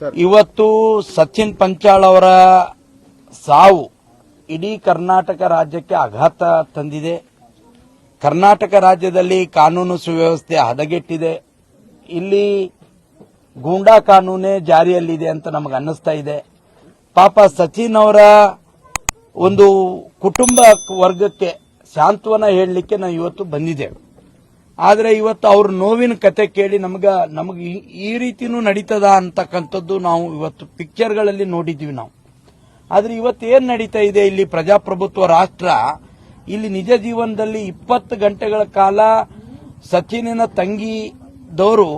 ಇವತ್ತು ಸಚಿನ್ ಪಂಚಾಳ್ ಅವರ ಸಾವು ಇಡೀ ಕರ್ನಾಟಕ ರಾಜ್ಯಕ್ಕೆ ಆಘಾತ ತಂದಿದೆ. ಕರ್ನಾಟಕ ರಾಜ್ಯದಲ್ಲಿ ಕಾನೂನು ಸುವ್ಯವಸ್ಥೆ ಹದಗೆಟ್ಟಿದೆ. ಇಲ್ಲಿ ಗೂಂಡಾ ಕಾನೂನೇ ಜಾರಿಯಲ್ಲಿದೆ ಅಂತ ನಮಗೆ ಅನ್ನಿಸ್ತಾ ಇದೆ. ಪಾಪ ಸಚಿನ್ ಅವರ ಒಂದು ಕುಟುಂಬ ವರ್ಗಕ್ಕೆ ಸಾಂತ್ವನ ಹೇಳಲಿಕ್ಕೆ ನಾವು ಇವತ್ತು ಬಂದಿದ್ದೇವೆ. ಆದರೆ ಇವತ್ತು ಅವ್ರ ನೋವಿನ ಕತೆ ಕೇಳಿ ನಮಗೆ ಈ ರೀತಿನೂ ನಡೀತದ ಅಂತಕ್ಕಂಥದ್ದು ನಾವು ಇವತ್ತು ಪಿಕ್ಚರ್ಗಳಲ್ಲಿ ನೋಡಿದ್ವಿ ನಾವು. ಆದ್ರೆ ಇವತ್ತು ಏನ್ ನಡೀತಾ ಇದೆ ಇಲ್ಲಿ ಪ್ರಜಾಪ್ರಭುತ್ವ ರಾಷ್ಟ್ರ, ಇಲ್ಲಿ ನಿಜ ಜೀವನದಲ್ಲಿ 20 ಗಂಟೆಗಳ ಕಾಲ ಸಚಿನಿನ ತಂಗಿದವರು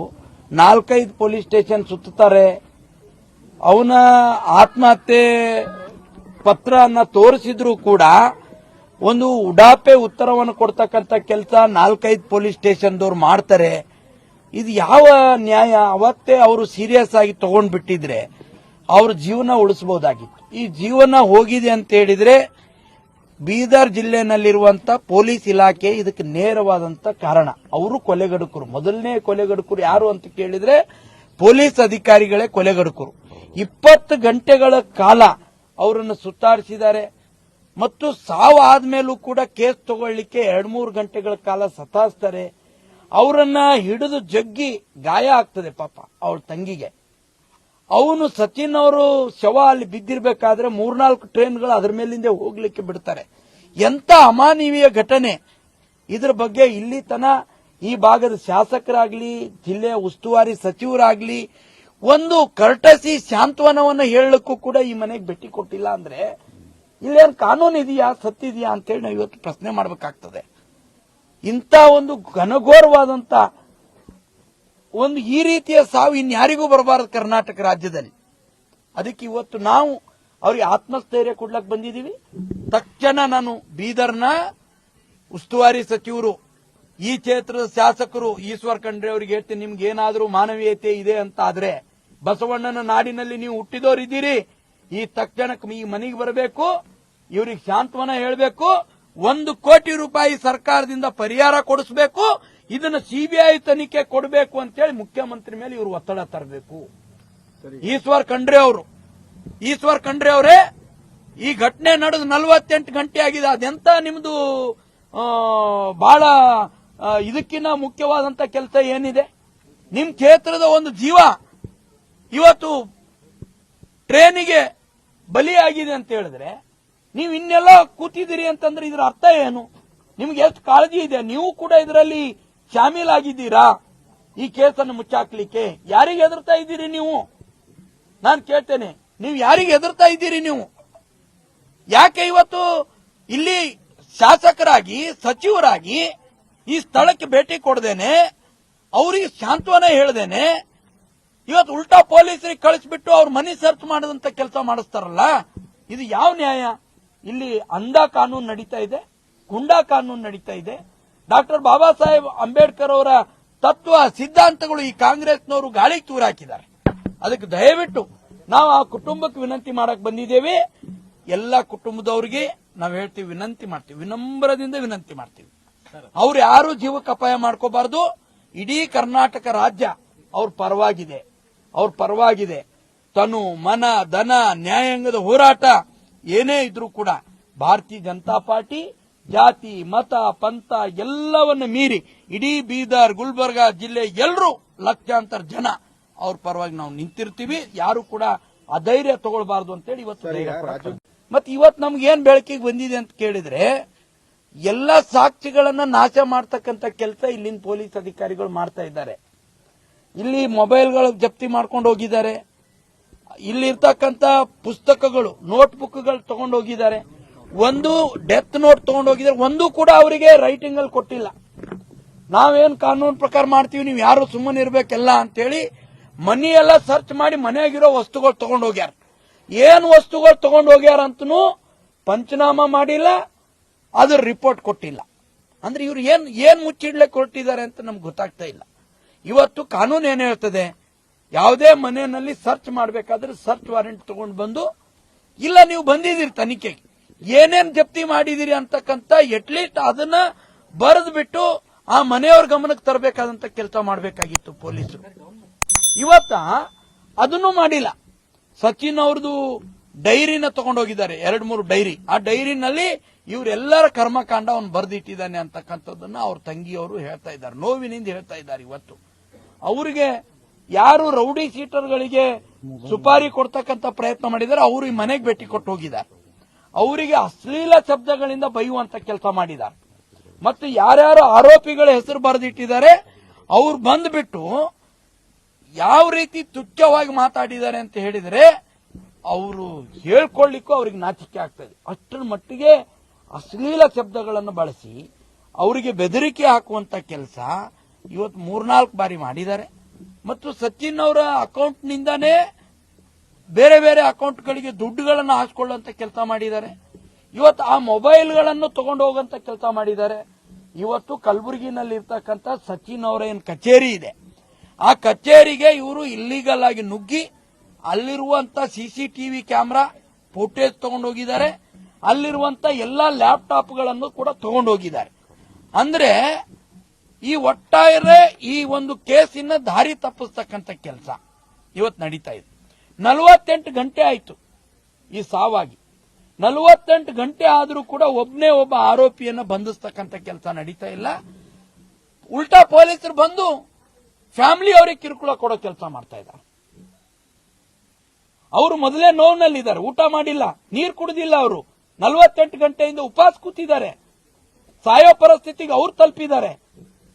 4-5 ಪೊಲೀಸ್ ಸ್ಟೇಷನ್ ಸುತ್ತಾರೆ. ಅವನ ಆತ್ಮಹತ್ಯೆ ಪತ್ರವನ್ನು ತೋರಿಸಿದ್ರು ಕೂಡ ಒಂದು ಉಡಾಪೆ ಉತ್ತರವನ್ನು ಕೊಡ್ತಕ್ಕಂಥ ಕೆಲಸ 4-5 ಪೊಲೀಸ್ ಸ್ಟೇಷನ್ದವ್ರು ಮಾಡ್ತಾರೆ. ಇದು ಯಾವ ನ್ಯಾಯ? ಅವತ್ತೇ ಅವರು ಸೀರಿಯಸ್ ಆಗಿ ತಗೊಂಡ್ಬಿಟ್ಟಿದ್ರೆ ಅವ್ರ ಜೀವನ ಉಳಿಸಬಹುದಾಗಿತ್ತು. ಈ ಜೀವನ ಹೋಗಿದೆ ಅಂತ ಹೇಳಿದ್ರೆ ಬೀದರ್ ಜಿಲ್ಲೆನಲ್ಲಿರುವಂತ ಪೊಲೀಸ್ ಇಲಾಖೆ ಇದಕ್ಕೆ ನೇರವಾದಂತ ಕಾರಣ. ಅವರು ಕೊಲೆಗಡುಕರು. ಮೊದಲನೇ ಕೊಲೆಗಡುಕರು ಯಾರು ಅಂತ ಕೇಳಿದ್ರೆ ಪೊಲೀಸ್ ಅಧಿಕಾರಿಗಳೇ ಕೊಲೆಗಡುಕರು. 20 ಗಂಟೆಗಳ ಕಾಲ ಅವರನ್ನು ಸುತ್ತಾಡಿಸಿದ್ದಾರೆ ಮತ್ತು ಸಾವು ಆದ್ಮೇಲೂ ಕೂಡ ಕೇಸ್ ತಗೊಳ್ಳಿಕ್ಕೆ 2-3 ಗಂಟೆಗಳ ಕಾಲ ಸತಾಯಿಸ್ತಾರೆ. ಅವರನ್ನ ಹಿಡಿದು ಜಗ್ಗಿ ಗಾಯ ಆಗ್ತದೆ ಪಾಪ ಅವಳ ತಂಗಿಗೆ. ಅವನು ಸಚಿನ್ ಅವರು ಶವ ಅಲ್ಲಿ ಬಿದ್ದಿರಬೇಕಾದ್ರೆ 3-4 ಟ್ರೈನ್ಗಳು ಅದರ ಮೇಲಿಂದ ಹೋಗ್ಲಿಕ್ಕೆ ಬಿಡ್ತಾರೆ. ಎಂತ ಅಮಾನವೀಯ ಘಟನೆ! ಇದ್ರ ಬಗ್ಗೆ ಇಲ್ಲಿ ತನ ಈ ಭಾಗದ ಶಾಸಕರಾಗ್ಲಿ, ಜಿಲ್ಲೆಯ ಉಸ್ತುವಾರಿ ಸಚಿವರಾಗ್ಲಿ ಒಂದು ಕರ್ಟಸಿ ಸಾಂತ್ವನವನ್ನು ಹೇಳಲಿಕ್ಕೂ ಕೂಡ ಈ ಮನೆಗೆ ಭೇಟಿ ಕೊಟ್ಟಿಲ್ಲ ಅಂದ್ರೆ ಇಲ್ಲೇನು ಕಾನೂನು ಇದೆಯಾ, ಸತ್ತಿದೆಯಾ ಅಂತೇಳಿ ನಾವು ಇವತ್ತು ಪ್ರಶ್ನೆ ಮಾಡಬೇಕಾಗ್ತದೆ. ಇಂಥ ಒಂದು ಘನಘೋರವಾದಂತ ಒಂದು ಈ ರೀತಿಯ ಸಾವು ಇನ್ಯಾರಿಗೂ ಬರಬಾರದು ಕರ್ನಾಟಕ ರಾಜ್ಯದಲ್ಲಿ. ಅದಕ್ಕೆ ಇವತ್ತು ನಾವು ಅವ್ರಿಗೆ ಆತ್ಮಸ್ಥೈರ್ಯ ಕೊಡ್ಲಕ್ಕೆ ಬಂದಿದ್ದೀವಿ. ತಕ್ಷಣ ನಾನು ಬೀದರ್ನ ಉಸ್ತುವಾರಿ ಸಚಿವರು, ಈ ಕ್ಷೇತ್ರದ ಶಾಸಕರು ಈಶ್ವರ್ ಖಂಡ್ರೆ ಅವರಿಗೆ ಹೇಳ್ತೀನಿ, ನಿಮ್ಗೆ ಏನಾದರೂ ಮಾನವೀಯತೆ ಇದೆ ಅಂತ ಆದ್ರೆ ಬಸವಣ್ಣನ ನಾಡಿನಲ್ಲಿ ನೀವು ಹುಟ್ಟಿದವರಿದ್ದೀರಿ. ಈ ತಕ್ಷಣಕ್ಕೆ ಈ ಮನೆಗೆ ಬರಬೇಕು, ಇವ್ರಿಗೆ ಸಾಂತ್ವನ ಹೇಳಬೇಕು, 1 ಕೋಟಿ ರೂಪಾಯಿ ಸರ್ಕಾರದಿಂದ ಪರಿಹಾರ ಕೊಡಿಸಬೇಕು, ಇದನ್ನು ಸಿಬಿಐ ತನಿಖೆ ಕೊಡಬೇಕು ಅಂತೇಳಿ ಮುಖ್ಯಮಂತ್ರಿ ಮೇಲೆ ಇವರು ಒತ್ತಡ ತರಬೇಕು. ಈಶ್ವರ್ ಖಂಡ್ರೆ ಅವರೇ, ಈ ಘಟನೆ ನಡೆದು 48 ಗಂಟೆ ಆಗಿದೆ. ಅದೆಂತ ನಿಮ್ದು ಬಹಳ ಇದಕ್ಕಿಂತ ಮುಖ್ಯವಾದಂತ ಕೆಲಸ ಏನಿದೆ? ನಿಮ್ ಕ್ಷೇತ್ರದ ಒಂದು ಜೀವ ಇವತ್ತು ಟ್ರೇನಿಗೆ ಬಲಿಯಾಗಿದೆ ಅಂತ ಹೇಳಿದ್ರೆ ನೀವು ಇನ್ನೆಲ್ಲ ಕೂತಿದ್ದೀರಿ ಅಂತಂದ್ರೆ ಇದರ ಅರ್ಥ ಏನು? ನಿಮ್ಗೆ ಎಷ್ಟು ಕಾಳಜಿ ಇದೆ? ನೀವು ಕೂಡ ಇದರಲ್ಲಿ ಶಾಮೀಲಾಗಿದ್ದೀರಾ ಈ ಕೇಸನ್ನು ಮುಚ್ಚಾಕ್ಲಿಕ್ಕೆ? ಯಾರಿಗೆ ಹೆದರ್ತಾ ಇದ್ದೀರಿ ನೀವು? ನಾನು ಕೇಳ್ತೇನೆ, ನೀವು ಯಾರಿಗೆ ಹೆದರ್ತಾ ಇದ್ದೀರಿ ನೀವು? ಯಾಕೆ ಇವತ್ತು ಇಲ್ಲಿ ಶಾಸಕರಾಗಿ, ಸಚಿವರಾಗಿ ಈ ಸ್ಥಳಕ್ಕೆ ಭೇಟಿ ಕೊಡದೇನೆ, ಅವರಿಗೆ ಸಾಂತ್ವನ ಹೇಳದೇನೆ ಇವತ್ತು ಉಲ್ಟಾ ಪೊಲೀಸರಿಗೆ ಕಳಿಸ್ಬಿಟ್ಟು ಅವ್ರ ಮನಿ ಸರ್ಚ್ ಮಾಡದಂತ ಕೆಲಸ ಮಾಡಿಸ್ತಾರಲ್ಲ, ಇದು ಯಾವ ನ್ಯಾಯ? ಇಲ್ಲಿ ಅಂಧ ಕಾನೂನು ನಡೀತಾ ಇದೆ, ಗುಂಡಾ ಕಾನೂನು ನಡೀತಾ ಇದೆ. ಡಾಕ್ಟರ್ ಬಾಬಾ ಸಾಹೇಬ್ ಅಂಬೇಡ್ಕರ್ ಅವರ ತತ್ವ ಸಿದ್ಧಾಂತಗಳು ಈ ಕಾಂಗ್ರೆಸ್ನವರು ಗಾಳಿಗೆ ತೂರಾಕಿದ್ದಾರೆ. ಅದಕ್ಕೆ ದಯವಿಟ್ಟು ನಾವು ಆ ಕುಟುಂಬಕ್ಕೆ ವಿನಂತಿ ಮಾಡಕ್ ಬಂದಿದ್ದೇವೆ. ಎಲ್ಲ ಕುಟುಂಬದವರಿಗೆ ನಾವು ಹೇಳ್ತೀವಿ, ವಿನಂತಿ ಮಾಡ್ತೀವಿ, ವಿನಮ್ರದಿಂದ ವಿನಂತಿ ಮಾಡ್ತೀವಿ. ಅವ್ರು ಯಾರು ಜೀವಕ್ಕೆ ಅಪಾಯ ಮಾಡ್ಕೋಬಾರ್ದು. ಇಡೀ ಕರ್ನಾಟಕ ರಾಜ್ಯ ಅವ್ರ ಪರವಾಗಿದೆ. ತನು, ಮನ, ಧನ, ನ್ಯಾಯಾಂಗದ ಹೋರಾಟ ಏನೇ ಇದ್ರೂ ಕೂಡ ಭಾರತೀಯ ಜನತಾ ಪಾರ್ಟಿ ಜಾತಿ, ಮತ, ಪಂಥ ಎಲ್ಲವನ್ನ ಮೀರಿ ಇಡೀ ಬೀದರ್, ಗುಲ್ಬರ್ಗಾ ಜಿಲ್ಲೆ ಎಲ್ಲರೂ ಲಕ್ಷಾಂತರ ಜನ ಅವ್ರ ಪರವಾಗಿ ನಾವು ನಿಂತಿರ್ತೀವಿ. ಯಾರು ಕೂಡ ಅಧೈರ್ಯ ತಗೊಳ್ಬಾರ್ದು ಅಂತೇಳಿ ಇವತ್ತು ಮತ್ತೆ ಇವತ್ತು ನಮ್ಗೆ ಏನ್ ಬೆಳಕಿಗೆ ಬಂದಿದೆ ಅಂತ ಕೇಳಿದ್ರೆ, ಎಲ್ಲ ಸಾಕ್ಷಿಗಳನ್ನ ನಾಶ ಮಾಡ್ತಕ್ಕಂಥ ಕೆಲಸ ಇಲ್ಲಿನ ಪೊಲೀಸ್ ಅಧಿಕಾರಿಗಳು ಮಾಡ್ತಾ ಇದ್ದಾರೆ. ಇಲ್ಲಿ ಮೊಬೈಲ್ಗಳು ಜಪ್ತಿ ಮಾಡ್ಕೊಂಡು ಹೋಗಿದ್ದಾರೆ. ಇಲ್ಲಿರ್ತಕ್ಕಂಥ ಪುಸ್ತಕಗಳು, ನೋಟ್ ಬುಕ್ಗಳು ತಗೊಂಡು ಹೋಗಿದ್ದಾರೆ. ಒಂದು ಡೆತ್ ನೋಟ್ ತಗೊಂಡು ಹೋಗಿದ್ದಾರೆ, ಒಂದು ಕೂಡ ಅವರಿಗೆ ರೈಟಿಂಗ್ ಅಲ್ಲಿ ಕೊಟ್ಟಿಲ್ಲ. ನಾವೇನ್ ಕಾನೂನು ಪ್ರಕಾರ ಮಾಡ್ತೀವಿ, ನೀವು ಯಾರು ಸುಮ್ಮನೆ ಇರ್ಬೇಕೆಲ್ಲ ಅಂತೇಳಿ ಮನೆಯೆಲ್ಲ ಸರ್ಚ್ ಮಾಡಿ ಮನೆಯಾಗಿರೋ ವಸ್ತುಗಳು ತಗೊಂಡು ಹೋಗ್ಯಾರ. ಏನ್ ವಸ್ತುಗಳು ತಗೊಂಡು ಹೋಗ್ಯಾರ ಅಂತನೂ ಪಂಚನಾಮ ಮಾಡಿಲ್ಲ, ಅದ್ರ ರಿಪೋರ್ಟ್ ಕೊಟ್ಟಿಲ್ಲ. ಅಂದ್ರೆ ಇವ್ರು ಏನ್ ಮುಚ್ಚಿಡ್ಲಿಕ್ಕೆ ಹೊರಟಿದ್ದಾರೆ ಅಂತ ನಮ್ಗೆ ಗೊತ್ತಾಗ್ತಾ ಇಲ್ಲ. ಇವತ್ತು ಕಾನೂನು ಏನ್ ಹೇಳ್ತದೆ, ಯಾವುದೇ ಮನೆಯಲ್ಲಿ ಸರ್ಚ್ ಮಾಡಬೇಕಾದ್ರೆ ಸರ್ಚ್ ವಾರೆಂಟ್ ತಗೊಂಡು ಬಂದು, ಇಲ್ಲ ನೀವು ಬಂದಿದ್ದೀರಿ ತನಿಖೆಗೆ, ಏನೇನ್ ಜಪ್ತಿ ಮಾಡಿದಿರಿ ಅಂತಕ್ಕಂಥ ಅಟ್ಲೀಸ್ಟ್ ಅದನ್ನ ಬರೆದು ಬಿಟ್ಟು ಆ ಮನೆಯವ್ರ ಗಮನಕ್ಕೆ ತರಬೇಕಾದಂತ ಕೆಲಸ ಮಾಡಬೇಕಾಗಿತ್ತು ಪೊಲೀಸರು. ಇವತ್ತ ಅದನ್ನು ಮಾಡಿಲ್ಲ. ಸಚಿನ್ ಅವ್ರದ್ದು ಡೈರಿನ ತಗೊಂಡೋಗಿದ್ದಾರೆ, 2-3 ಡೈರಿ. ಆ ಡೈರಿನಲ್ಲಿ ಇವರೆಲ್ಲರ ಕರ್ಮಕಾಂಡ ಅವನು ಬರೆದಿಟ್ಟಿದ್ದಾನೆ ಅಂತಕ್ಕಂಥದ್ದನ್ನ ಅವ್ರ ತಂಗಿಯವರು ಹೇಳ್ತಾ ಇದ್ದಾರೆ, ನೋವಿನಿಂದ ಹೇಳ್ತಾ ಇದ್ದಾರೆ. ಇವತ್ತು ಅವರಿಗೆ ಯಾರು ರೌಡಿ ಶೀಟರ್ಗಳಿಗೆ ಸುಪಾರಿ ಕೊಡ್ತಕ್ಕಂಥ ಪ್ರಯತ್ನ ಮಾಡಿದ್ದಾರೆ ಅವರು ಈ ಮನೆಗೆ ಭೇಟಿ ಕೊಟ್ಟು ಹೋಗಿದ್ದಾರೆ. ಅವರಿಗೆ ಅಶ್ಲೀಲ ಶಬ್ದಗಳಿಂದ ಬೈಯುವಂತ ಕೆಲಸ ಮಾಡಿದ್ದಾರೆ. ಮತ್ತು ಯಾರ್ಯಾರು ಆರೋಪಿಗಳ ಹೆಸರು ಬರೆದಿಟ್ಟಿದ್ದಾರೆ ಅವ್ರು ಬಂದ್ಬಿಟ್ಟು ಯಾವ ರೀತಿ ತುಚ್ಛವಾಗಿ ಮಾತಾಡಿದ್ದಾರೆ ಅಂತ ಹೇಳಿದರೆ ಅವರು ಹೇಳ್ಕೊಳ್ಳಿಕ್ಕೂ ಅವ್ರಿಗೆ ನಾಚಿಕೆ ಆಗ್ತದೆ. ಅಷ್ಟರ ಮಟ್ಟಿಗೆ ಅಶ್ಲೀಲ ಶಬ್ದಗಳನ್ನು ಬಳಸಿ ಅವರಿಗೆ ಬೆದರಿಕೆ ಹಾಕುವಂತ ಕೆಲಸ ಇವತ್ತು 3-4 ಬಾರಿ ಮಾಡಿದ್ದಾರೆ. ಮತ್ತು ಸಚಿನ್ ಅವರ ಅಕೌಂಟ್ನಿಂದಾನೇ ಬೇರೆ ಬೇರೆ ಅಕೌಂಟ್ಗಳಿಗೆ ದುಡ್ಡುಗಳನ್ನು ಹಾಕಿಕೊಳ್ಳುವಂತ ಕೆಲಸ ಮಾಡಿದ್ದಾರೆ. ಇವತ್ತು ಆ ಮೊಬೈಲ್ಗಳನ್ನು ತಗೊಂಡು ಹೋಗುವಂತ ಕೆಲಸ ಮಾಡಿದ್ದಾರೆ. ಇವತ್ತು ಕಲಬುರಗಿನಲ್ಲಿ ಇರ್ತಕ್ಕಂಥ ಸಚಿನ್ ಅವರ ಏನು ಕಚೇರಿ ಇದೆ, ಆ ಕಚೇರಿಗೆ ಇವರು ಇಲ್ಲಿಗಲ್ ಆಗಿ ನುಗ್ಗಿ ಅಲ್ಲಿರುವಂತ ಸಿಸಿಟಿವಿ ಕ್ಯಾಮೆರಾ ಫುಟೇಜ್ ತಗೊಂಡೋಗಿದ್ದಾರೆ. ಅಲ್ಲಿರುವಂತ ಎಲ್ಲಾ ಲ್ಯಾಪ್ಟಾಪ್ಗಳನ್ನು ಕೂಡ ತಗೊಂಡೋಗಿದ್ದಾರೆ. ಅಂದ್ರೆ ಈ ಒಟ್ಟಾರೆ ಈ ಒಂದು ಕೇಸಿನ ದಾರಿ ತಪ್ಪಿಸ್ತಕ್ಕಂಥ ಕೆಲಸ ಇವತ್ತು ನಡೀತಾ ಇದೆ. 48 ಗಂಟೆ ಆಯ್ತು ಈ ಸಾವಾಗಿ. 48 ಗಂಟೆ ಆದರೂ ಕೂಡ ಒಬ್ಬನೇ ಒಬ್ಬ ಆರೋಪಿಯನ್ನ ಬಂಧಿಸ್ತಕ್ಕಂಥ ಕೆಲಸ ನಡೀತಾ ಇಲ್ಲ. ಉಲ್ಟಾ ಪೊಲೀಸರು ಬಂದು ಫ್ಯಾಮಿಲಿ ಅವರಿಗೆ ಕಿರುಕುಳ ಕೊಡೋ ಕೆಲಸ ಮಾಡ್ತಾ ಇದ್ದಾರೆ. ಅವರು ಮೊದಲೇ ನೋವಿನಲ್ಲಿದ್ದಾರೆ, ಊಟ ಮಾಡಿಲ್ಲ, ನೀರು ಕುಡಿದಿಲ್ಲ. ಅವರು 48 ಗಂಟೆಯಿಂದ ಉಪವಾಸ ಕೂತಿದ್ದಾರೆ, ಸಾಯೋ ಪರಿಸ್ಥಿತಿಗೆ ಅವ್ರು ತಲುಪಿದ್ದಾರೆ.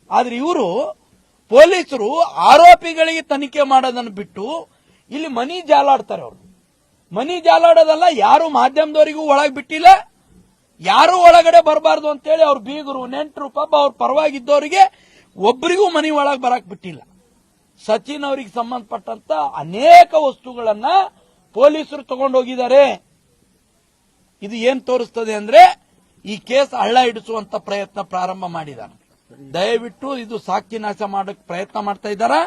ಆದ್ರೆ ಇವರು ಪೊಲೀಸರು ಆರೋಪಿಗಳಿಗೆ ತನಿಖೆ ಮಾಡೋದನ್ನು ಬಿಟ್ಟು ಇಲ್ಲಿ ಮನಿ ಜಾಲಾಡ್ತಾರೆ. ಅವರು ಮನಿ ಜಾಲಾಡೋದಲ್ಲ, ಯಾರು ಮಾಧ್ಯಮದವರಿಗೂ ಒಳಗೆ ಬಿಟ್ಟಿಲ್ಲ, ಯಾರು ಒಳಗಡೆ ಬರಬಾರ್ದು ಅಂತೇಳಿ ಅವ್ರ ಬೀಗರು ನೆಂಟರು ಪಾಪ ಅವ್ರ ಪರವಾಗಿದ್ದವರಿಗೆ ಒಬ್ಬರಿಗೂ ಮನಿ ಒಳಗೆ ಬರಕ್ ಬಿಟ್ಟಿಲ್ಲ. ಸಚಿನ್ ಅವರಿಗೆ ಸಂಬಂಧಪಟ್ಟಂತ ಅನೇಕ ವಸ್ತುಗಳನ್ನ ಪೊಲೀಸರು ತಗೊಂಡೋಗಿದ್ದಾರೆ. ಇದು ಏನ್ ತೋರಿಸ್ತದೆ ಅಂದ್ರೆ ಈ ಕೇಸ್ ಹಳ್ಳ ಹಿಡಿಸುವಂತ ಪ್ರಯತ್ನ ಪ್ರಾರಂಭ ಮಾಡಿದ್ದಾರೆ. ದಯವಿಟ್ಟು ಇದು ಸಾಕ್ಷಿ ನಾಶ ಮಾಡಕ್ ಪ್ರಯತ್ನ ಮಾಡ್ತಾ ಇದ್ದಾರಾ